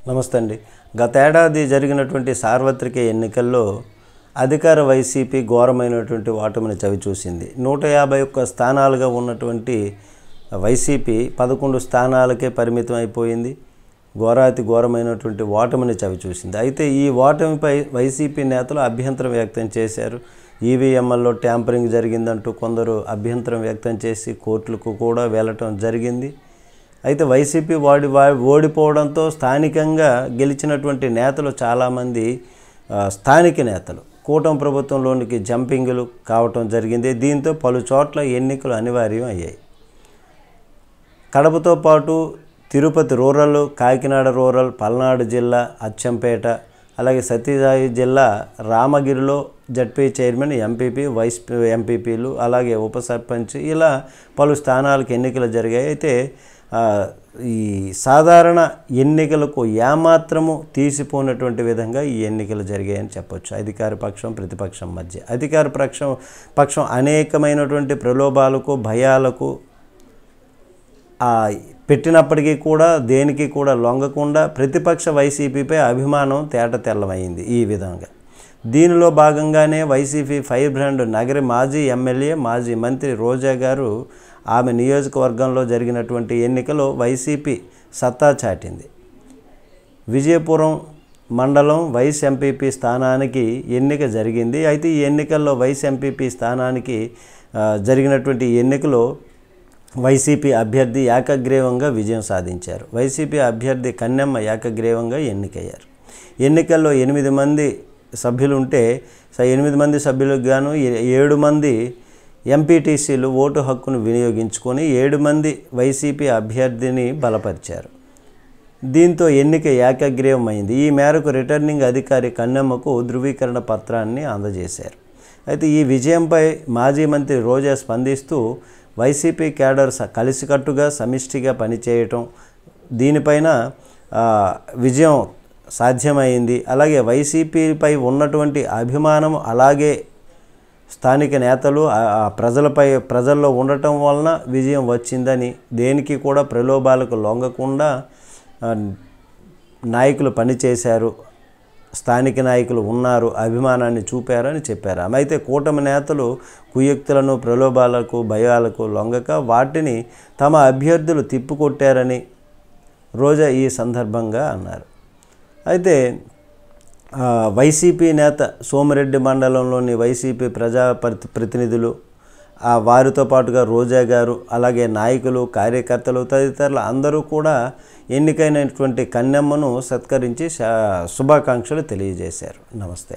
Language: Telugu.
నమస్తే అండి. గతేడాది జరిగినటువంటి సార్వత్రిక ఎన్నికల్లో అధికార వైసీపీ ఘోరమైనటువంటి ఓటమిని చవిచూసింది. 151 స్థానాలుగా ఉన్నటువంటి వైసీపీ 11 స్థానాలకే పరిమితం అయిపోయింది. ఘోరమైనటువంటి ఓటమిని చవిచూసింది. అయితే ఈ ఓటమిపై వైసీపీ నేతలు అభ్యంతరం వ్యక్తం చేశారు. ఈవీఎంలలో ట్యాంపరింగ్ జరిగిందంటూ కొందరు అభ్యంతరం వ్యక్తం చేసి కోర్టులకు కూడా వెళ్ళటం జరిగింది. అయితే వైసీపీ ఓడిపోవడంతో స్థానికంగా గెలిచినటువంటి నేతలు చాలామంది స్థానిక నేతలు కూటమి ప్రభుత్వంలోనికి జంపింగ్లు కావటం జరిగింది. దీంతో పలు చోట్ల ఎన్నికలు అనివార్యం అయ్యాయి. కడపతో పాటు తిరుపతి రూరల్, కాకినాడ రూరల్, పల్నాడు జిల్లా అచ్చంపేట, అలాగే సత్యసాయి జిల్లా రామగిరిలో జడ్పీ చైర్మన్, ఎంపీపీ, వైస్ ఎంపీపీలు, అలాగే ఉప సర్పంచ్ ఇలా పలు స్థానాలకు ఎన్నికలు జరిగాయి. అయితే ఈ సాధారణ ఎన్నికలకు ఏమాత్రము తీసిపోయినటువంటి విధంగా ఈ ఎన్నికలు జరిగాయని చెప్పొచ్చు. అధికార పక్షం ప్రతిపక్షం మధ్య అధికార పక్షం అనేకమైనటువంటి ప్రలోభాలకు భయాలకు పెట్టినప్పటికీ కూడా దేనికి కూడా లొంగకుండా ప్రతిపక్ష వైసీపీపై అభిమానం తేటతెల్లమైంది. ఈ విధంగా దీనిలో భాగంగానే వైసీపీ ఫైర్ బ్రాండ్ నగరి మాజీ ఎమ్మెల్యే, మాజీ మంత్రి రోజా గారు ఆమె నియోజకవర్గంలో జరిగినటువంటి ఎన్నికలో వైసీపీ సత్తా చాటింది. విజయపురం మండలం వైస్ ఎంపీపీ స్థానానికి ఎన్నిక జరిగింది. అయితే ఈ ఎన్నికల్లో వైస్ ఎంపీపీ స్థానానికి జరిగినటువంటి ఎన్నికలో వైసీపీ అభ్యర్థి ఏకగ్రీవంగా విజయం సాధించారు. వైసీపీ అభ్యర్థి కన్నెమ్మ ఏకగ్రీవంగా ఎన్నికయ్యారు. ఎన్నికల్లో 8 మంది సభ్యులు ఉంటే 8 మంది సభ్యులకు గాను 7 మంది ఎంపీటీసీలు ఓటు హక్కును వినియోగించుకొని 7 మంది వైసీపీ అభ్యర్థిని బలపరిచారు. దీంతో ఎన్నిక ఏకగ్రీవమైంది. ఈ మేరకు రిటర్నింగ్ అధికారి కన్నెమ్మకు ధృవీకరణ పత్రాన్ని అందజేశారు. అయితే ఈ విజయంపై మాజీ మంత్రి రోజా స్పందిస్తూ వైసీపీ క్యాడర్ కలిసికట్టుగా సమిష్టిగా పనిచేయటం, దీనిపైన విజయం సాధ్యమైంది. అలాగే వైసీపీపై ఉన్నటువంటి అభిమానం అలాగే స్థానిక నేతలు ప్రజల్లో ఉండటం వలన విజయం వచ్చిందని, దేనికి కూడా ప్రలోభాలకు లొంగకుండా నాయకులు పనిచేశారు, స్థానిక నాయకులు ఉన్నారు, అభిమానాన్ని చూపారని చెప్పారు. అయితే కూటమి నేతలు కుయుక్తులను, ప్రలోభాలకు, భయాలకు లొంగక వాటిని తమ అభ్యర్థులు తిప్పికొట్టారని రోజా ఈ సందర్భంగా అన్నారు. అయితే వైసీపీ నేత సోమిరెడ్డి మండలంలోని వైసీపీ ప్రతినిధులు, వారితో పాటుగా రోజా గారు, అలాగే నాయకులు, కార్యకర్తలు తదితరులు అందరూ కూడా ఎన్నికైనటువంటి కన్నెమ్మను సత్కరించి శుభాకాంక్షలు తెలియజేశారు. నమస్తే.